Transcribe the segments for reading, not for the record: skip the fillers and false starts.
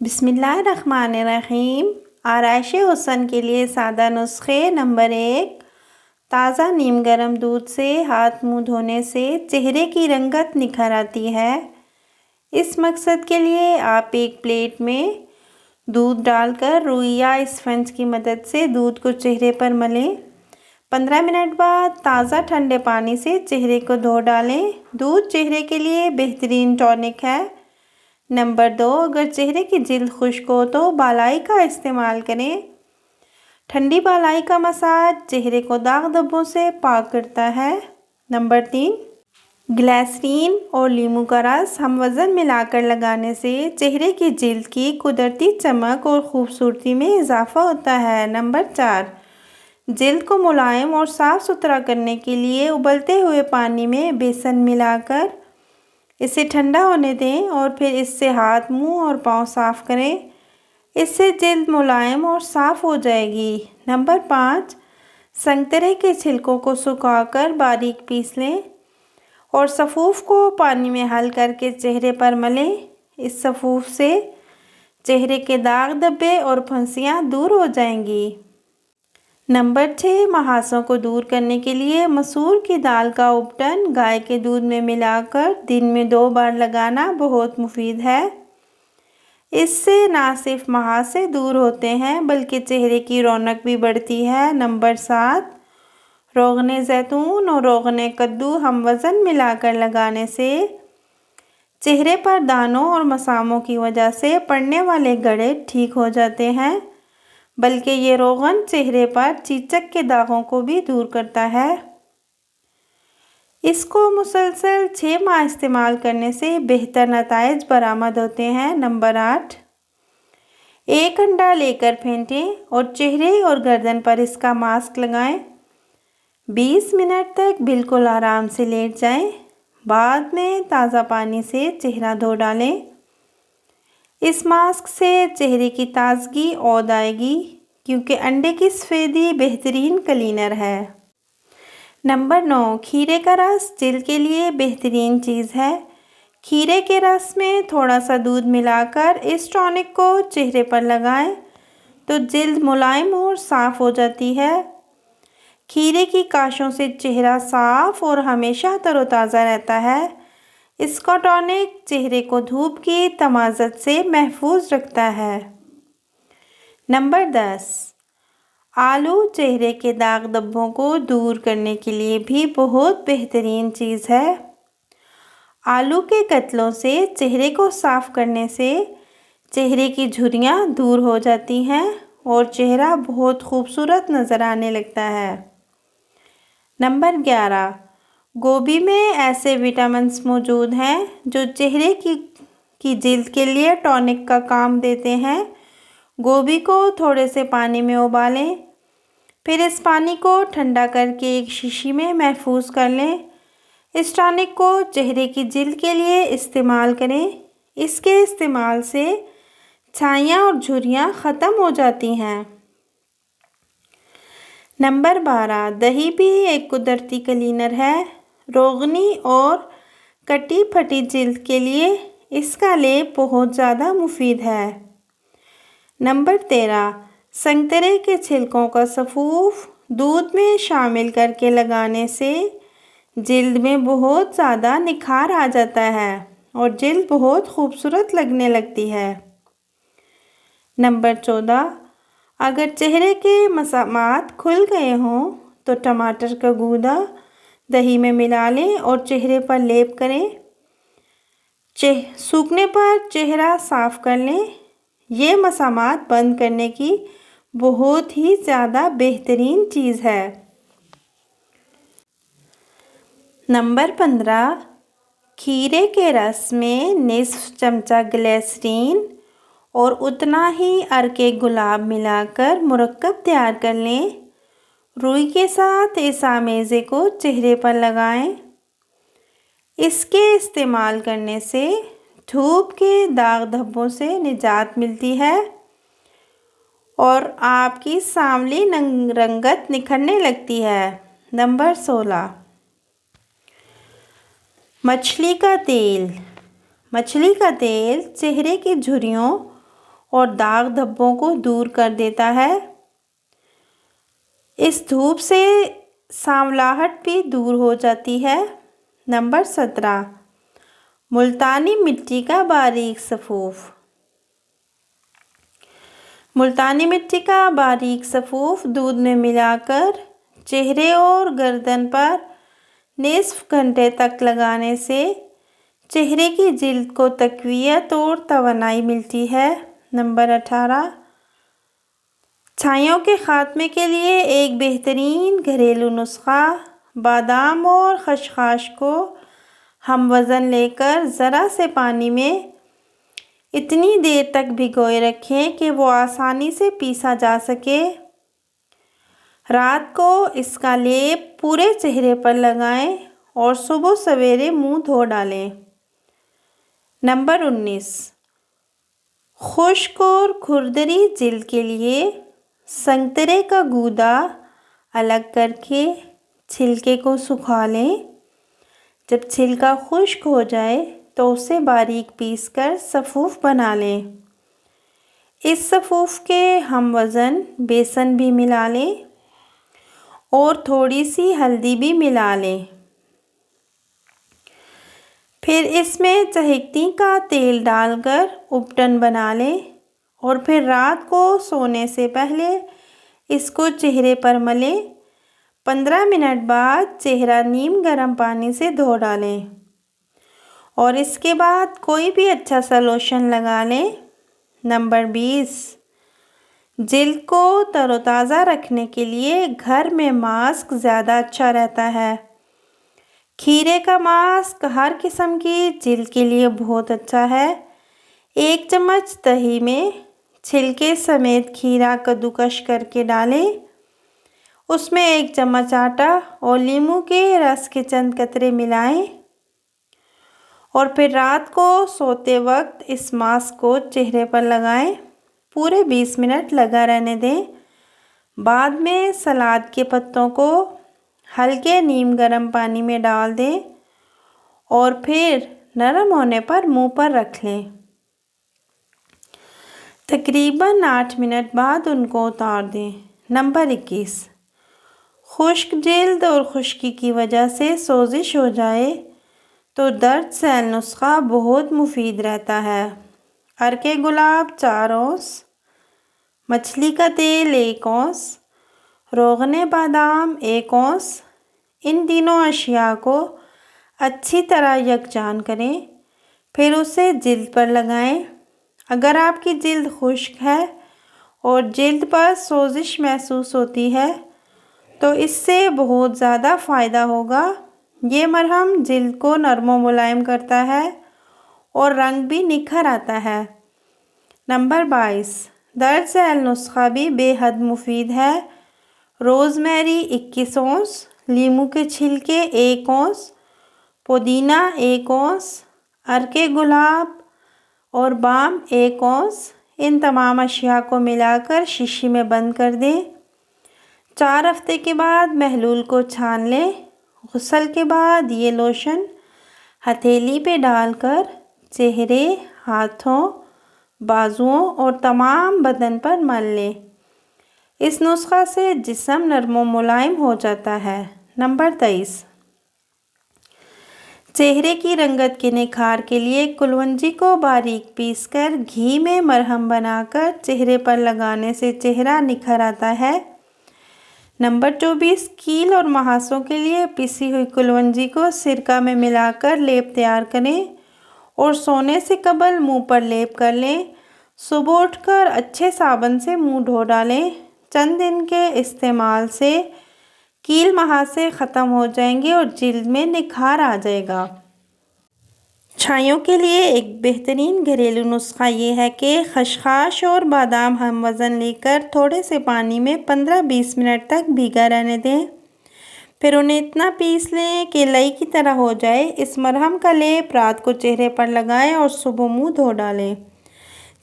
बिस्मिल्लाहिर्रहमानिर्रहीम। आराइश हुस्न के लिए सादा नुस्खे। नंबर 1, ताज़ा नीम गर्म दूध से हाथ मुंह धोने से चेहरे की रंगत निखर आती है। इस मकसद के लिए आप एक प्लेट में दूध डालकर रुई या स्पंज की मदद से दूध को चेहरे पर मलें। 15 मिनट बाद ताज़ा ठंडे पानी से चेहरे को धो डालें। दूध चेहरे के लिए बेहतरीन टॉनिक है। नंबर 2, अगर चेहरे की जिल्द खुश्क हो तो बालाई का इस्तेमाल करें। ठंडी बालाई का मसाज चेहरे को दाग धब्बों से पाक करता है। नंबर 3, ग्लिसरीन और नींबू का रस हम वज़न मिलाकर लगाने से चेहरे की जिल्द की कुदरती चमक और खूबसूरती में इजाफा होता है। नंबर 4, जिल्द को मुलायम और साफ़ सुथरा करने के लिए उबलते हुए पानी में बेसन मिलाकर इसे ठंडा होने दें और फिर इससे हाथ, मुंह और पाँव साफ़ करें। इससे जिल्द मुलायम और साफ़ हो जाएगी। नंबर 5, संतरे के छिलकों को सुखाकर बारीक पीस लें और सफ़ूफ को पानी में हल करके चेहरे पर मलें। इस सफ़ूफ से चेहरे के दाग धब्बे और फुंसियाँ दूर हो जाएंगी। नंबर 6, महासों को दूर करने के लिए मसूर की दाल का उपटन गाय के दूध में मिलाकर दिन में 2 बार लगाना बहुत मुफीद है। इससे ना सिर्फ महासे दूर होते हैं बल्कि चेहरे की रौनक भी बढ़ती है। नंबर 7, रोगने ज़ैतून और रोगने कद्दू हम वज़न मिलाकर लगाने से चेहरे पर दानों और मसामों की वजह से पड़ने वाले गड़े ठीक हो जाते हैं, बल्कि ये रोगन चेहरे पर चीचक के दागों को भी दूर करता है। इसको मुसलसल 6 माह इस्तेमाल करने से बेहतर नताइज बरामद होते हैं। नंबर 8, एक अंडा लेकर फेंटें और चेहरे और गर्दन पर इसका मास्क लगाएं। 20 मिनट तक बिल्कुल आराम से लेट जाएं। बाद में ताज़ा पानी से चेहरा धो डालें। इस मास्क से चेहरे की ताजगी और आएगी क्योंकि अंडे की सफ़ेदी बेहतरीन क्लीनर है। नंबर 9, खीरे का रस जिल्द के लिए बेहतरीन चीज़ है। खीरे के रस में थोड़ा सा दूध मिलाकर इस टॉनिक को चेहरे पर लगाएं तो जिल्द मुलायम और साफ़ हो जाती है। खीरे की काशों से चेहरा साफ़ और हमेशा तरोताज़ा रहता है। इसका टॉनिक चेहरे को धूप की तमाज़त से महफूज रखता है। नंबर 10, आलू चेहरे के दाग धब्बों को दूर करने के लिए भी बहुत बेहतरीन चीज़ है। आलू के कतलों से चेहरे को साफ़ करने से चेहरे की झुर्रियाँ दूर हो जाती हैं और चेहरा बहुत खूबसूरत नज़र आने लगता है। नंबर 11, गोभी में ऐसे विटामिन्स मौजूद हैं जो चेहरे की जिल्द के लिए टॉनिक का काम देते हैं। गोभी को थोड़े से पानी में उबालें, फिर इस पानी को ठंडा करके एक शीशी में महफूज कर लें। इस टॉनिक को चेहरे की जिल्द के लिए इस्तेमाल करें। इसके इस्तेमाल से छाइयाँ और झुर्रियाँ ख़त्म हो जाती हैं। नंबर 12, दही भी एक कुदरती क्लीनर है। रोगनी और कटी फटी जिल्द के लिए इसका लेप बहुत ज़्यादा मुफीद है। नंबर 13, संतरे के छिलकों का सफ़ूफ दूध में शामिल करके लगाने से जिल्द में बहुत ज़्यादा निखार आ जाता है और जिल्द बहुत खूबसूरत लगने लगती है। नंबर 14, अगर चेहरे के मसामात खुल गए हों तो टमाटर का गूदा दही में मिला लें और चेहरे पर लेप करें। सूखने पर चेहरा साफ़ कर लें। ये मसामात बंद करने की बहुत ही ज़्यादा बेहतरीन चीज़ है। नंबर 15, खीरे के रस में निस्फ चमचा ग्लिसरीन और उतना ही अर्के गुलाब मिलाकर मुरक्कब तैयार कर लें। रुई के साथ इस आमेज़े को चेहरे पर लगाएं। इसके इस्तेमाल करने से धूप के दाग धब्बों से निजात मिलती है और आपकी सांवली रंगत निखरने लगती है। नंबर 16, मछली का तेल। मछली का तेल चेहरे की झुर्रियों और दाग धब्बों को दूर कर देता है। इस धूप से सांवलाहट भी दूर हो जाती है। नंबर 17, मुल्तानी मिट्टी का बारीक सफ़ूफ। मुल्तानी मिट्टी का बारीक सफ़ूफ दूध में मिलाकर चेहरे और गर्दन पर निस्फ घंटे तक लगाने से चेहरे की जिल्द को तक़वियत और तवानाई मिलती है। नंबर 18, छाइयों के ख़ात्मे के लिए एक बेहतरीन घरेलू नुस्खा। बादाम और खसखस को हम वज़न लेकर ज़रा से पानी में इतनी देर तक भिगोए रखें कि वो आसानी से पीसा जा सके। रात को इसका लेप पूरे चेहरे पर लगाएं और सुबह सवेरे मुंह धो डालें। नंबर 19, खुश्क और खुरदरी जिल्द के लिए संतरे का गूदा अलग करके छिलके को सुखा लें। जब छिलका खुश्क हो जाए तो उसे बारीक पीसकर सफ़ूफ बना लें। इस सफ़ूफ के हम वज़न बेसन भी मिला लें और थोड़ी सी हल्दी भी मिला लें। फिर इसमें चहिकती का तेल डालकर उपटन बना लें और फिर रात को सोने से पहले इसको चेहरे पर मलें। 15 मिनट बाद चेहरा नीम गर्म पानी से धो डालें और इसके बाद कोई भी अच्छा सा लोशन लगा लें। नंबर 20, जिल्द को तरोताज़ा रखने के लिए घर में मास्क ज़्यादा अच्छा रहता है। खीरे का मास्क हर किस्म की जिल्द के लिए बहुत अच्छा है। 1 चम्मच दही में छिलके समेत खीरा कद्दूकस करके डालें। उसमें 1 चम्मच आटा और नींबू के रस के चंद कतरे मिलाएं और फिर रात को सोते वक्त इस मास्क को चेहरे पर लगाएं। पूरे 20 मिनट लगा रहने दें। बाद में सलाद के पत्तों को हल्के नीम गर्म पानी में डाल दें और फिर नरम होने पर मुंह पर रख लें। तकरीबन 8 मिनट बाद उनको उतार दें। नंबर 21, खुश्क जिल्द और खुश्की की वजह से सोजिश हो जाए तो दर्द सहल नुस्खा बहुत मुफीद रहता है। अर्के गुलाब 4 औंस, मछली का तेल 1 औंस, रोगने बादाम 1 औंस। इन तीनों अशिया को अच्छी तरह यकजान करें, फिर उसे जिल्द पर लगाएं। अगर आपकी जिल्द खुश्क है और जिल्द पर सोजिश महसूस होती है तो इससे बहुत ज़्यादा फ़ायदा होगा। ये मरहम जिल्द को नरम मुलायम करता है और रंग भी निखर आता है। नंबर 22, दर्द सहल नुस्खा भी बेहद मुफीद है। रोज़मेरी 21 औंस, नींबू के छिलके 1 औंस, पुदीना 1 औंस, अर्के गुलाब और बाम 1 औंस। इन तमाम अशिया को मिलाकर शीशी में बंद कर दें। 4 हफ्ते के बाद महलूल को छान लें। गुस्ल के बाद ये लोशन हथेली पे डालकर चेहरे, हाथों, बाजुओं और तमाम बदन पर मल लें। इस नुस्खा से जिस्म नरम व मुलायम हो जाता है। नंबर 23, चेहरे की रंगत के निखार के लिए कुलवंजी को बारीक पीसकर घी में मरहम बनाकर चेहरे पर लगाने से चेहरा निखर आता है। नंबर 24, कील और महासों के लिए पिसी हुई कुलवंजी को सिरका में मिलाकर लेप तैयार करें और सोने से कबल मुंह पर लेप कर लें। सुबह उठकर अच्छे साबुन से मुंह धो डालें। चंद दिन के इस्तेमाल से कील महासे ख़त्म हो जाएंगे और जिल्द में निखार आ जाएगा। छाइयों के लिए एक बेहतरीन घरेलू नुस्खा ये है कि खसखस और बादाम हम वज़न लेकर थोड़े से पानी में 15-20 मिनट तक भीगा रहने दें। फिर उन्हें इतना पीस लें कि लई की तरह हो जाए। इस मरहम का लेप रात को चेहरे पर लगाएं और सुबह मुंह धो डालें।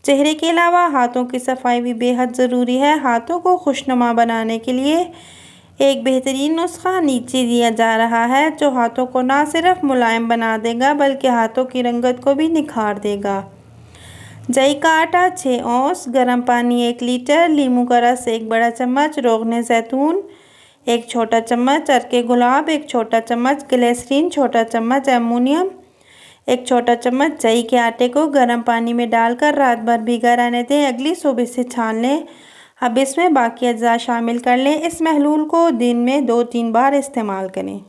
चेहरे के अलावा हाथों की सफाई भी बेहद ज़रूरी है। हाथों को खुशनुमा बनाने के लिए एक बेहतरीन नुस्खा नीचे दिया जा रहा है जो हाथों को ना सिर्फ मुलायम बना देगा बल्कि हाथों की रंगत को भी निखार देगा। जई का आटा 6 औंस, गर्म पानी 1 लीटर, नींबू का रस 1 बड़ा चम्मच, रोगन जैतून 1 छोटा चम्मच, अर्के गुलाब 1 छोटा चम्मच, ग्लिसरीन छोटा चम्मच, अमोनियम 1 छोटा चम्मच। जई के आटे को गर्म पानी में डालकर रात भर भिगा रहने दें। अगली सुबह से छान लें। अब इसमें बाकी अज्जा शामिल कर लें। इस महलूल को दिन में 2-3 बार इस्तेमाल करें।